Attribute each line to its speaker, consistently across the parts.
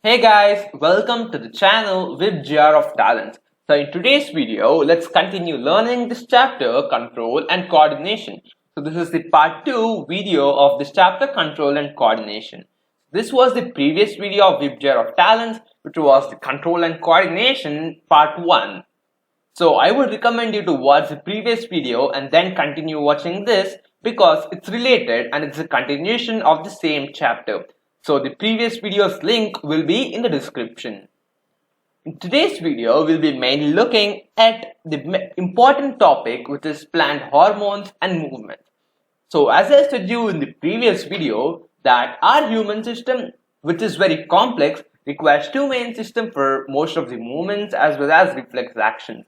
Speaker 1: Hey guys, welcome to the channel VIBGYOR of Talents. So in today's video, let's continue learning this chapter, Control and Coordination. So this is the part 2 video of this chapter, Control and Coordination. This was the previous video of VIBGYOR of Talents, which was the Control and Coordination part 1. So I would recommend you to watch the previous video and then continue watching this because it's related and it's a continuation of the same chapter. So the previous video's link will be in the description. In today's video, we'll be mainly looking at the important topic, which is plant hormones and movement. So as I said you in the previous video, that our human system, which is very complex, requires two main systems for most of the movements as well as reflex actions,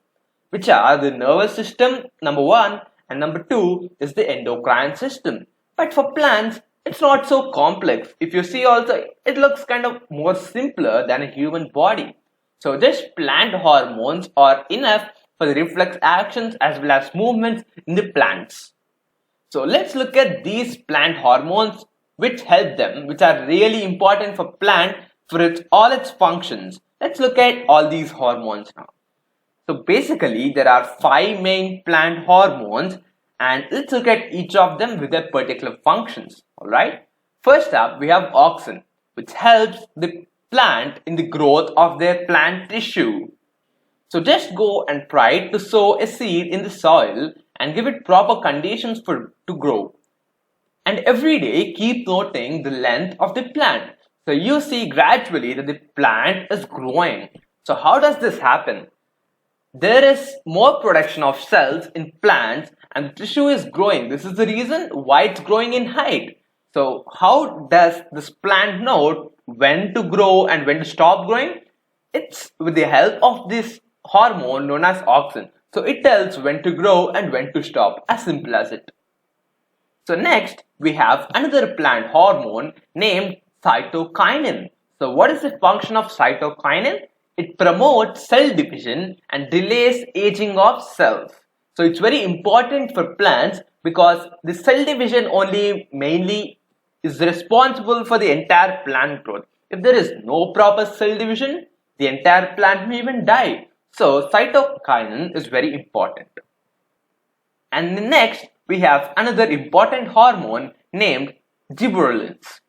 Speaker 1: which are the nervous system, number 1, and number 2 is the endocrine system. But for plants, it's not so complex. If you see also, it looks kind of more simpler than a human body. So just plant hormones are enough for the reflex actions as well as movements in the plants. So let's look at these plant hormones which help them, which are really important for plant for all its functions. Let's look at all these hormones now. So basically there are 5 main plant hormones and let's look at each of them with their particular functions. Alright. First up we have auxin, which helps the plant in the growth of their plant tissue. So just go and try to sow a seed in the soil and give it proper conditions to grow. And every day keep noting the length of the plant. So you see gradually that the plant is growing. So how does this happen? There is more production of cells in plants and the tissue is growing. This is the reason why it's growing in height. So how does this plant know when to grow and when to stop growing? It's with the help of this hormone known as auxin. So it tells when to grow and when to stop, as simple as it. So next we have another plant hormone named cytokinin. So what is the function of cytokinin? It promotes cell division and delays aging of cells. So it's very important for plants because the cell division only mainly is responsible for the entire plant growth. If there is no proper cell division, the entire plant may even die. So cytokinin is very important. And next we have another important hormone named gibberellins.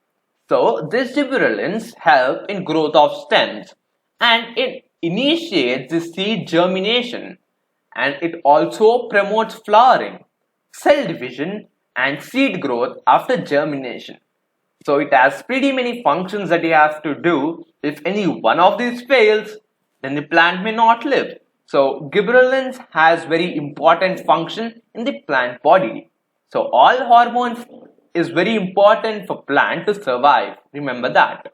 Speaker 1: So these gibberellins help in growth of stems and it initiates the seed germination and it also promotes flowering, cell division and seed growth after germination. So it has pretty many functions that you have to do. If any one of these fails, then the plant may not live. So gibberellins has very important function in the plant body. So all hormones is very important for plant to survive. Remember that.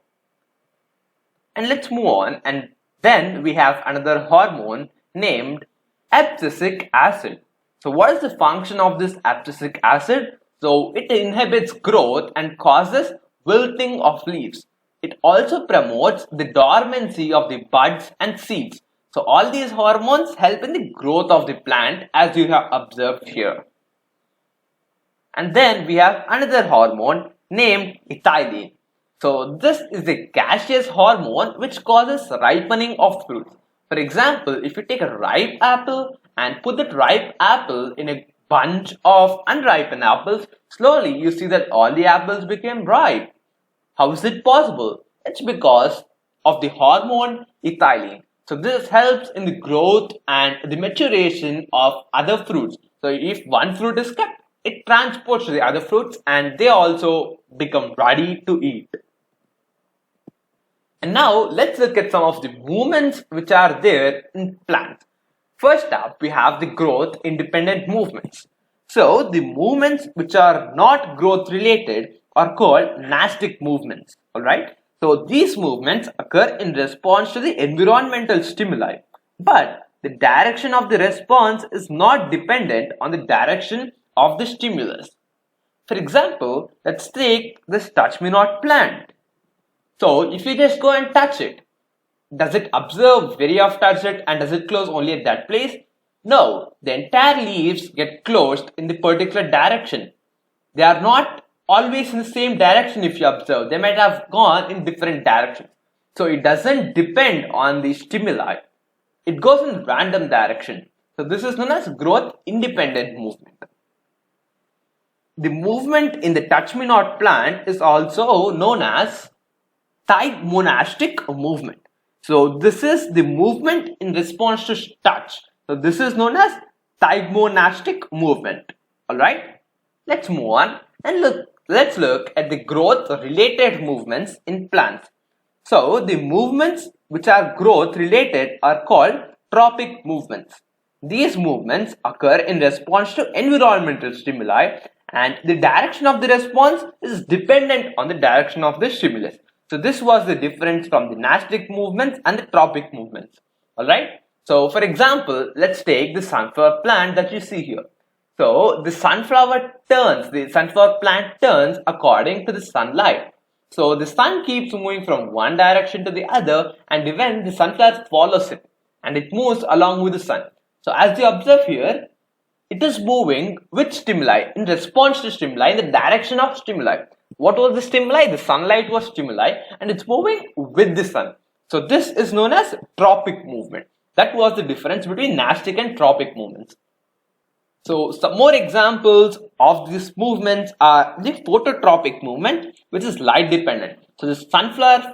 Speaker 1: And let's move on, and then we have another hormone named abscisic acid. So what is the function of this abscisic acid? So it inhibits growth and causes wilting of leaves. It also promotes the dormancy of the buds and seeds. So all these hormones help in the growth of the plant as you have observed here. And then we have another hormone named ethylene. So this is a gaseous hormone which causes ripening of fruits. For example, if you take a ripe apple and put that ripe apple in a bunch of unripened apples, slowly you see that all the apples became ripe. How is it possible? It's because of the hormone ethylene. So this helps in the growth and the maturation of other fruits. So if one fruit is kept, it transports to the other fruits and they also become ready to eat. And now let's look at some of the movements which are there in plants. First up, we have the growth independent movements. So the movements which are not growth related are called nastic movements. Alright. So these movements occur in response to the environmental stimuli. But the direction of the response is not dependent on the direction of the stimulus. For example, let's take this touch me not plant. So if you just go and touch it, does it observe where you have touched it and does it close only at that place? No, the entire leaves get closed in the particular direction. They are not always in the same direction if you observe. They might have gone in different directions. So it doesn't depend on the stimuli. It goes in random direction. So this is known as growth independent movement. The movement in the touch-me-not plant is also known as thigmonastic movement. So this is the movement in response to touch. So this is known as thigmonastic movement. Alright, let's move on and let's look at the growth related movements in plants. So the movements which are growth related are called tropic movements. These movements occur in response to environmental stimuli, and the direction of the response is dependent on the direction of the stimulus. So this was the difference from the nastic movements and the tropic movements. Alright, so for example, let's take the sunflower plant that you see here. So the sunflower plant turns according to the sunlight. So the sun keeps moving from one direction to the other, and even the sunflower follows it and it moves along with the sun. So as you observe here, it is moving with stimuli, in response to stimuli, in the direction of stimuli. What was the stimuli? The sunlight was stimuli, and it's moving with the sun. So this is known as tropic movement. That was the difference between nastic and tropic movements. So some more examples of these movements are the phototropic movement, which is light dependent. So the sunflower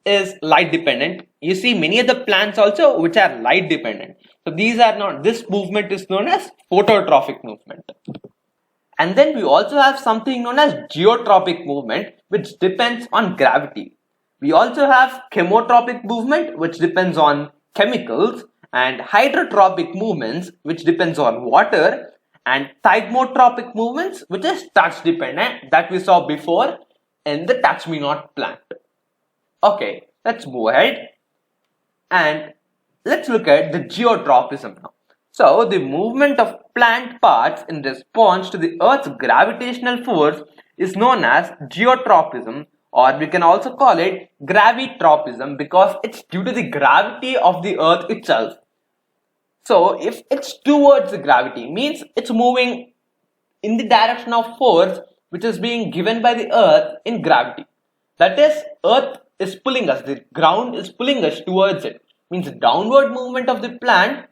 Speaker 1: is light dependent. You see many other plants also which are light dependent. So these are not, this movement is known as phototropic movement. And then we also have something known as geotropic movement, which depends on gravity. We also have chemotropic movement, which depends on chemicals, and hydrotropic movements, which depends on water, and thygmotropic movements, which is touch dependent, that we saw before in the touch-me-not plant. Okay, let's move ahead and let's look at the geotropism now. So the movement of plant parts in response to the Earth's gravitational force is known as geotropism, or we can also call it gravitropism, because it's due to the gravity of the Earth itself. So if it's towards the gravity, means it's moving in the direction of force which is being given by the Earth in gravity. That is, Earth is pulling us, the ground is pulling us towards it. Means downward movement of the plant,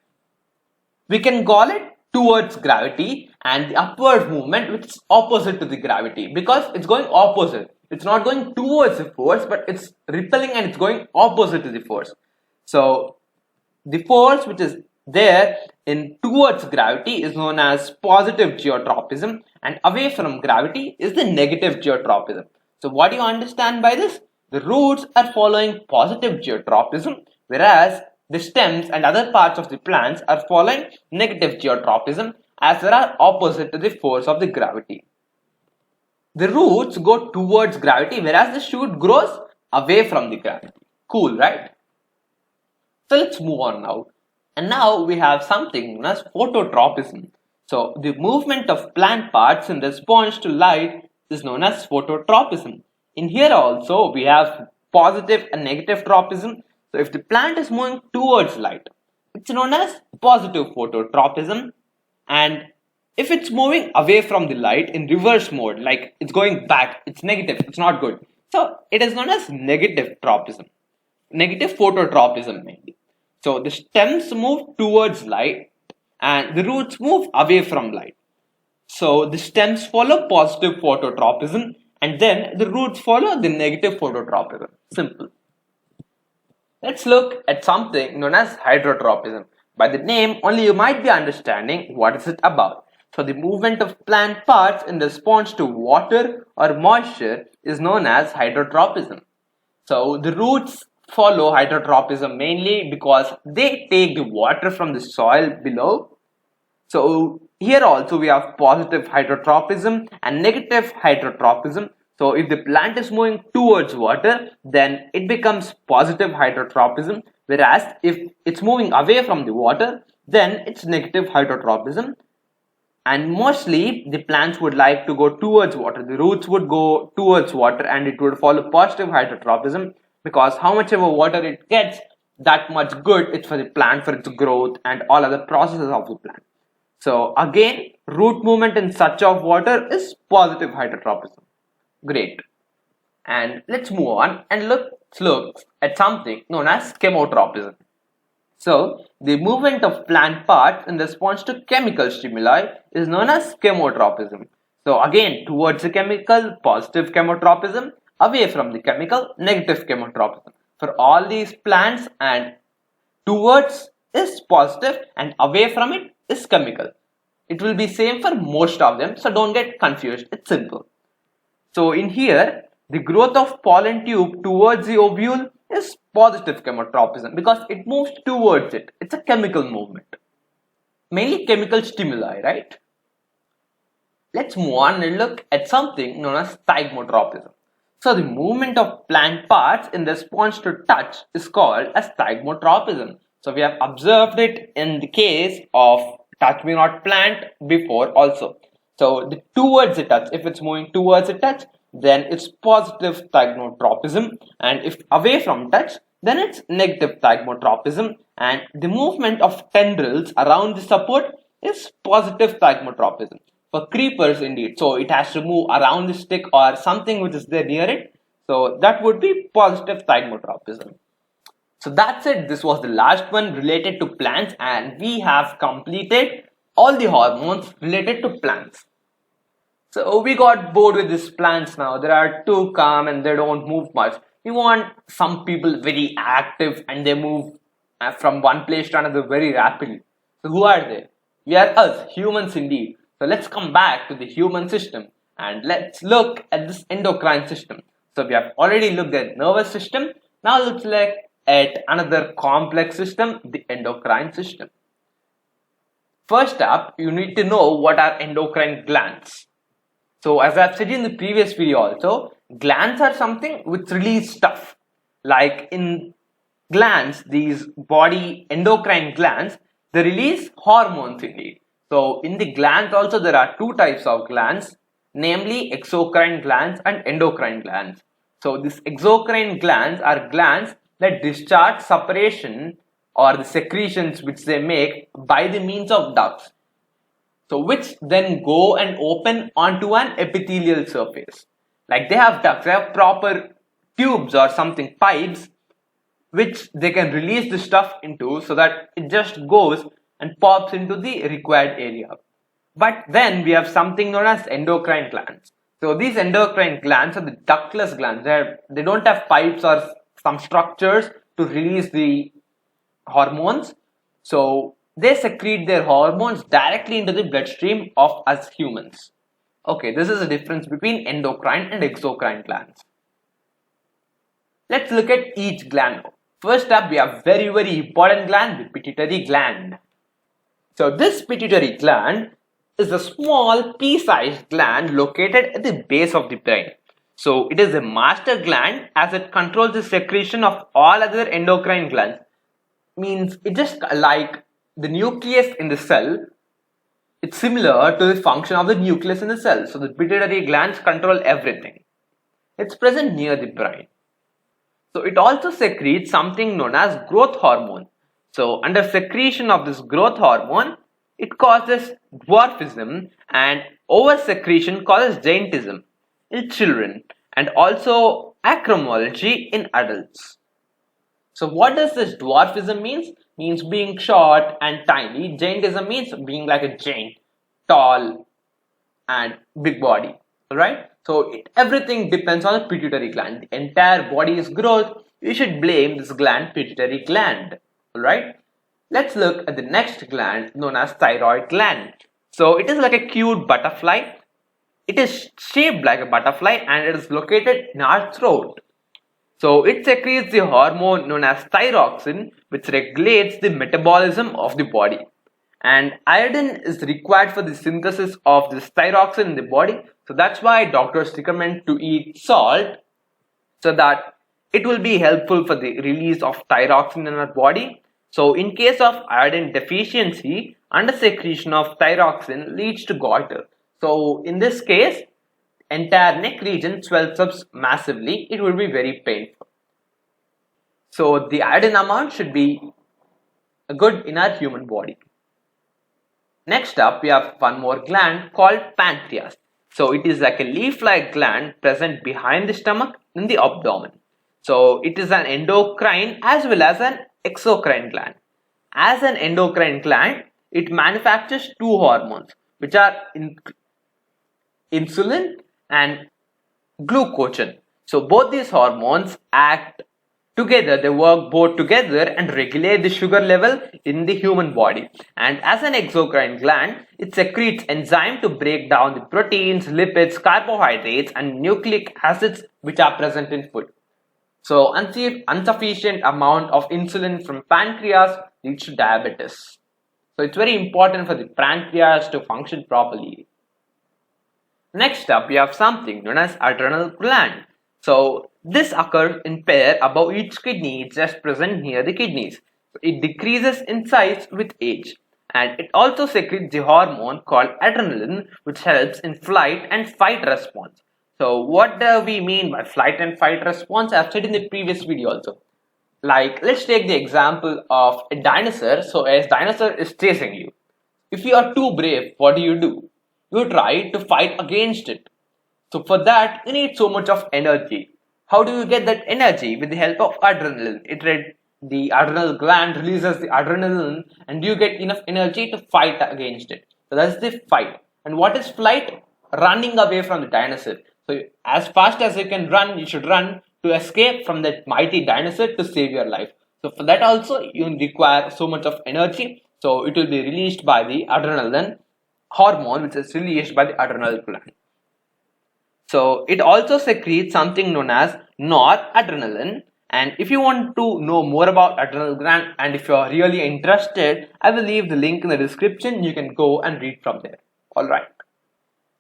Speaker 1: we can call it towards gravity, and the upward movement which is opposite to the gravity, because it's going opposite. It's not going towards the force, but it's repelling and it's going opposite to the force. So the force which is there in towards gravity is known as positive geotropism, and away from gravity is the negative geotropism. So what do you understand by this? The roots are following positive geotropism, whereas the stems and other parts of the plants are following negative geotropism, as they are opposite to the force of the gravity. The roots go towards gravity, whereas the shoot grows away from the gravity. Cool, right? So let's move on now. And now we have something known as phototropism. So the movement of plant parts in response to light is known as phototropism. In here also we have positive and negative tropism. So if the plant is moving towards light, it's known as positive phototropism, and if it's moving away from the light in reverse mode, like it's going back, it's negative, it's not good. So it is known as negative tropism, negative phototropism mainly. So the stems move towards light and the roots move away from light. So the stems follow positive phototropism and then the roots follow the negative phototropism. Simple. Let's look at something known as hydrotropism. By the name only you might be understanding what is it about. So the movement of plant parts in response to water or moisture is known as hydrotropism. So the roots follow hydrotropism mainly because they take the water from the soil below. So here also we have positive hydrotropism and negative hydrotropism. So if the plant is moving towards water, then it becomes positive hydrotropism, whereas if it's moving away from the water, then it's negative hydrotropism. And mostly the plants would like to go towards water. The roots would go towards water and it would follow positive hydrotropism, because how much ever water it gets, that much good it's for the plant, for its growth and all other processes of the plant. So again, root movement in search of water is positive hydrotropism. Great. And let's move on and look at something known as chemotropism. So, the movement of plant parts in response to chemical stimuli is known as chemotropism. So, again, towards the chemical, positive chemotropism, away from the chemical, negative chemotropism. For all these plants, and towards is positive and away from it is chemical. It will be same for most of them, so don't get confused. It's simple. So, in here, the growth of pollen tube towards the ovule is positive chemotropism because it moves towards it. It's a chemical movement. Mainly chemical stimuli, right? Let's move on and look at something known as thygmotropism. So the movement of plant parts in response to touch is called as thygmotropism. So we have observed it in the case of touch me not plant before also. So towards the touch, if it's moving towards the touch, then it's positive thygmotropism, and if away from touch, then it's negative thygmotropism, and the movement of tendrils around the support is positive thygmotropism. For creepers indeed, so it has to move around the stick or something which is there near it, so that would be positive thygmotropism. So that's it. This was the last one related to plants, and we have completed all the hormones related to plants. So we got bored with these plants now. They are too calm and they don't move much. We want some people very active and they move from one place to another very rapidly. So who are they? We are us, humans indeed. So let's come back to the human system and let's look at this endocrine system. So we have already looked at nervous system. Now let's look at another complex system, the endocrine system. First up, you need to know what are endocrine glands. So as I've said in the previous video also, glands are something which release stuff. Like in glands, these body endocrine glands, they release hormones indeed. So in the glands also there are two types of glands, namely exocrine glands and endocrine glands. So these exocrine glands are glands that discharge separation or the secretions which they make by the means of ducts. So which then go and open onto an epithelial surface. Like they have ducts, they have proper tubes or something, pipes, which they can release the stuff into so that it just goes and pops into the required area. But then we have something known as endocrine glands. So these endocrine glands are the ductless glands. They don't have pipes or some structures to release the hormones. So they secrete their hormones directly into the bloodstream of us humans. Okay, this is the difference between endocrine and exocrine glands. Let's look at each gland. First up, we have very important gland, the pituitary gland. So this pituitary gland is a small pea-sized gland located at the base of the brain. So it is a master gland as it controls the secretion of all other endocrine glands. Means it just like the nucleus in the cell, it's similar to the function of the nucleus in the cell. So the pituitary glands control everything. It's present near the brain. So it also secretes something known as growth hormone. So under secretion of this growth hormone, it causes dwarfism, and over secretion causes giantism in children and also acromegaly in adults. So what does this dwarfism means? Means being short and tiny. Giantism means being like a giant, tall and big body. Alright? So everything depends on the pituitary gland. The entire body's growth, you should blame this gland, pituitary gland. Alright? Let's look at the next gland known as thyroid gland. So it is like a cute butterfly. It is shaped like a butterfly and it is located in our throat. So it secretes the hormone known as thyroxine, which regulates the metabolism of the body. And iodine is required for the synthesis of this thyroxine in the body. So that's why doctors recommend to eat salt so that it will be helpful for the release of thyroxine in our body. So in case of iodine deficiency, under secretion of thyroxine leads to goiter. So in this case, entire neck region swells up massively. It will be very painful. So the iodine amount should be good in our human body. Next up, we have one more gland called pancreas. So it is like a leaf-like gland present behind the stomach in the abdomen. So it is an endocrine as well as an exocrine gland. As an endocrine gland, it manufactures two hormones, which are insulin and glucagon. So both these hormones act together, they work both together and regulate the sugar level in the human body. And as an exocrine gland, it secretes enzyme to break down the proteins, lipids, carbohydrates and nucleic acids which are present in food. So insufficient amount of insulin from pancreas leads to diabetes. So it's very important for the pancreas to function properly. Next up, we have something known as adrenal gland. So this occurs in pair above each kidney. It's just present near the kidneys. It decreases in size with age, and it also secretes the hormone called adrenaline, which helps in flight and fight response. So what do we mean by flight and fight response? I've said in the previous video also. Like, let's take the example of a dinosaur. So a dinosaur is chasing you. If you are too brave, what do? You try to fight against it. So for that, you need so much of energy. How do you get that energy? With the help of adrenaline. The adrenal gland releases the adrenaline and you get enough energy to fight against it. So that's the fight. And what is flight? Running away from the dinosaur. So as fast as you can run, you should run to escape from that mighty dinosaur to save your life. So for that also, you require so much of energy. So it will be released by the adrenaline hormone, which is released by the adrenal gland. So it also secretes something known as noradrenaline. And if you want to know more about adrenal gland and if you are really interested, I will leave the link in the description. You can go and read from there. Alright.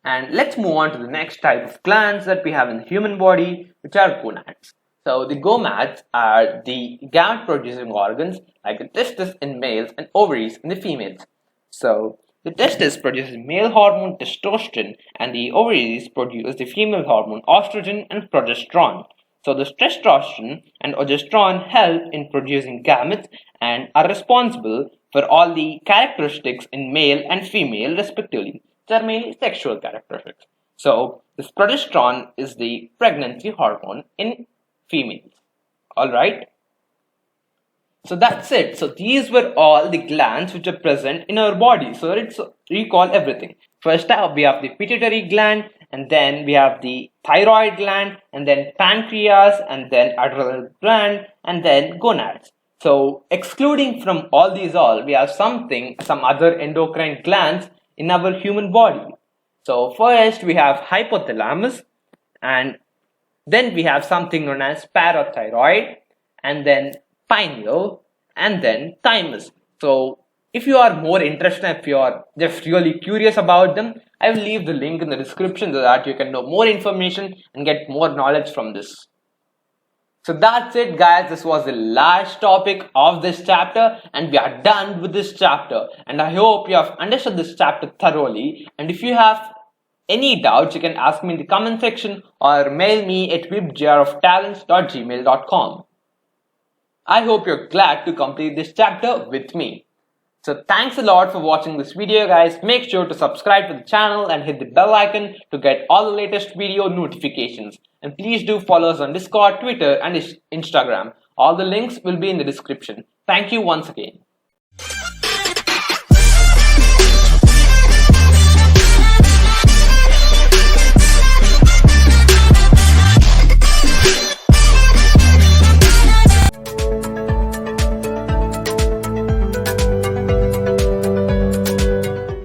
Speaker 1: And let's move on to the next type of glands that we have in the human body, which are gonads. So the gonads are the gamete producing organs like the testes in males and ovaries in the females. So the testes produces male hormone testosterone and the ovaries produce the female hormone estrogen and progesterone. So the testosterone and progesterone help in producing gametes and are responsible for all the characteristics in male and female respectively. These are mainly sexual characteristics. So this progesterone is the pregnancy hormone in females. Alright. So that's it. So these were all the glands which are present in our body. So let's recall everything. First up, we have the pituitary gland, and then we have the thyroid gland, and then pancreas, and then adrenal gland, and then gonads. So excluding from all these we have some other endocrine glands in our human body. So first we have hypothalamus, and then we have something known as parathyroid, and then pineal, and then thymus. So if you are more interested, if you are just really curious about them, I will leave the link in the description so that you can know more information and get more knowledge from this. So that's it guys, this was the last topic of this chapter and we are done with this chapter, and I hope you have understood this chapter thoroughly. And if you have any doubts, you can ask me in the comment section or mail me at vibgyoroftalents@gmail.com. I hope you're glad to complete this chapter with me. So thanks a lot for watching this video guys. Make sure to subscribe to the channel and hit the bell icon to get all the latest video notifications. And please do follow us on Discord, Twitter and Instagram. All the links will be in the description. Thank you once again.